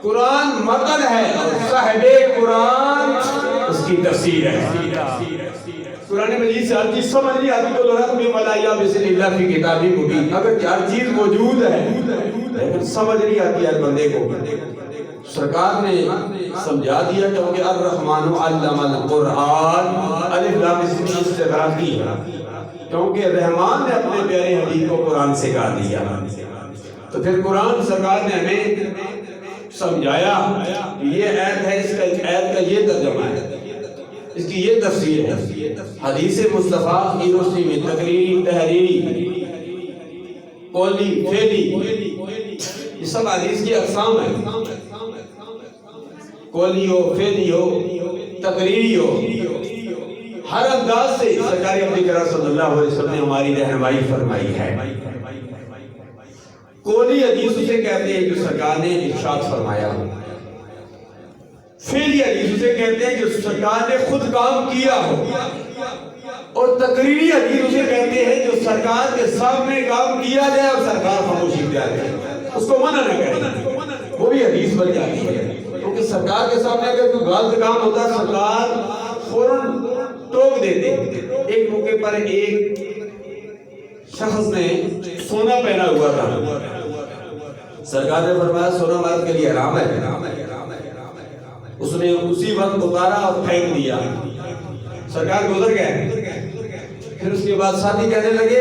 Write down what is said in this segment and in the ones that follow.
قرآن متن ہے اور صاحب قرآن اس کی تفسیر ہے۔ قرآن مجید سے ہر چیز سمجھ نہیں آتی تو لرات میں ملائیا بسم اللہ فی کتابی مبین، اگر ہر چیز موجود ہے لیکن سمجھ نہیں آتی ہر بندے کو۔ سرکار نے سمجھا دیا کہ الرحمن علم القرآن، الف لام میم استغراقی ہے، کیونکہ رحمان نے اپنے پیارے حبیب کو قرآن سکھا دیا۔ تو پھر قرآن سرکار نے ہمیں سمجھایا یہ آیت ہے، اس کا آیت کا یہ ترجمہ ہے، اس کی یہ تفسیر ہے۔ حدیث مصطفیٰ کی روشنی میں تقریری، تحریری، قولی، فعلی، یہ سب حدیث کی اقسام ہیں۔ قولی ہو، فعلی ہو، تقریری ہو، ہر انداز سے سرکار اکرم صلی اللہ علیہ وسلم نے ہماری رہنمائی فرمائی ہے۔ قولی حدیث اسے کہتے ہیں جو سرکار نے ارشاد فرمایا، فعلی حدیث اسے کہتے ہیں جو سرکار نے خود کام کیا ہو، اور تقریری حدیث اسے کہتے ہیں جو سرکار کے سامنے کام کیا جائے اور سرکار خاموشی اختیار کرے، اس کو منع نہ کرے، وہ بھی حدیث بن جاتی ہے۔ کیونکہ سرکار کے سامنے اگر کوئی غلط کام ہوتا ہے سرکار فوراً ٹوک دیتے۔ ایک موقع پر ایک شخص نے سونا پہنا ہوا تھا، سرکار نے فرمایا سونا مرد کے لیے حرام ہے، اس نے اسی وقت اتارا اور پھینک دیا، سرکار گزر گئے۔ پھر اس کے بعد ساتھی کہنے لگے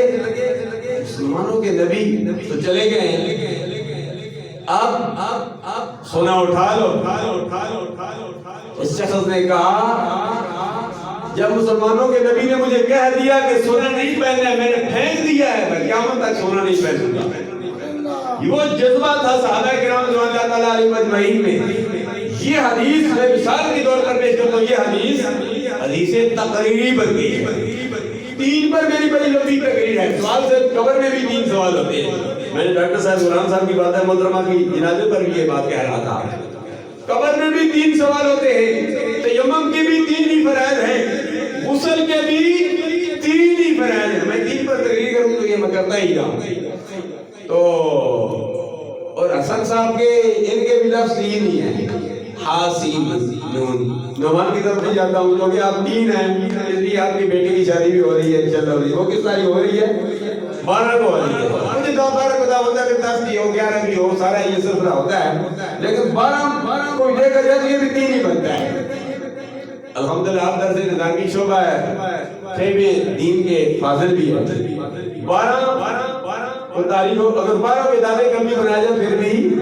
مسلمانوں کے نبی تو چلے گئے، اب سونا اٹھا لو۔ اس شخص نے کہا جب مسلمانوں کے نبی نے مجھے کہہ دیا کہ سونا نہیں پہننا ہے، میں نے پھینک دیا ہے، میں قیامت تک سونا نہیں پہنوں گا۔ وہ جذبہ تھا صحابہ کرام رضوان اللہ تعالیٰ علیہم اجمعین میں۔ یہ حدیث میں مثال کے طور پر پیش کرتا ہوں، یہ حدیث تقریری بن گئی ہے۔ تین پر میری بڑی لمبی تقریر ہے، سوال سے قبر میں بھی تین سوال ہوتے ہیں۔ میں نے ڈاکٹر صاحب غلام صاحب کی بات ہے محترمہ کی جنازے پر بھی یہ بات کہہ رہا تھا، قبر میں بھی تین سوال ہوتے ہیں، تیمم کے بھی تین ہی فرائض ہیں، غسل کے بھی تین ہی فرائض ہیں۔ میں تین پر تقریر کروں تو یہ میں کرتا ہی جاؤں۔ تو اور حسن صاحب کے ان کے بھی لفظ تین ہی ہیں، حاسین نون۔ نعمان کی طرف بھی جاتا ہوں کیونکہ آپ تین ہیں، اس لیے آپ کی بیٹی کی شادی بھی ہو رہی ہے انشاءاللہ ہو رہی ہے۔ وہ کس تاریخ ہو رہی ہے؟ 12 کو ہو رہی ہے۔ مجھے 12 کو ہوتا ہے کہ 10 بھی ہو 11 بھی ہو، سارا یہ سلسلہ ہوتا ہے، لیکن 12 کو دیکھا جائے تو یہ بھی تین ہی بنتا ہے۔ الحمدللہ آپ درس نظامی شعبہ ہے، فہم دین کے فاضل بھی ہے۔ 12 کو تاریخ اگر 12 کے دعوے کمی بنایا جائے پھر بھی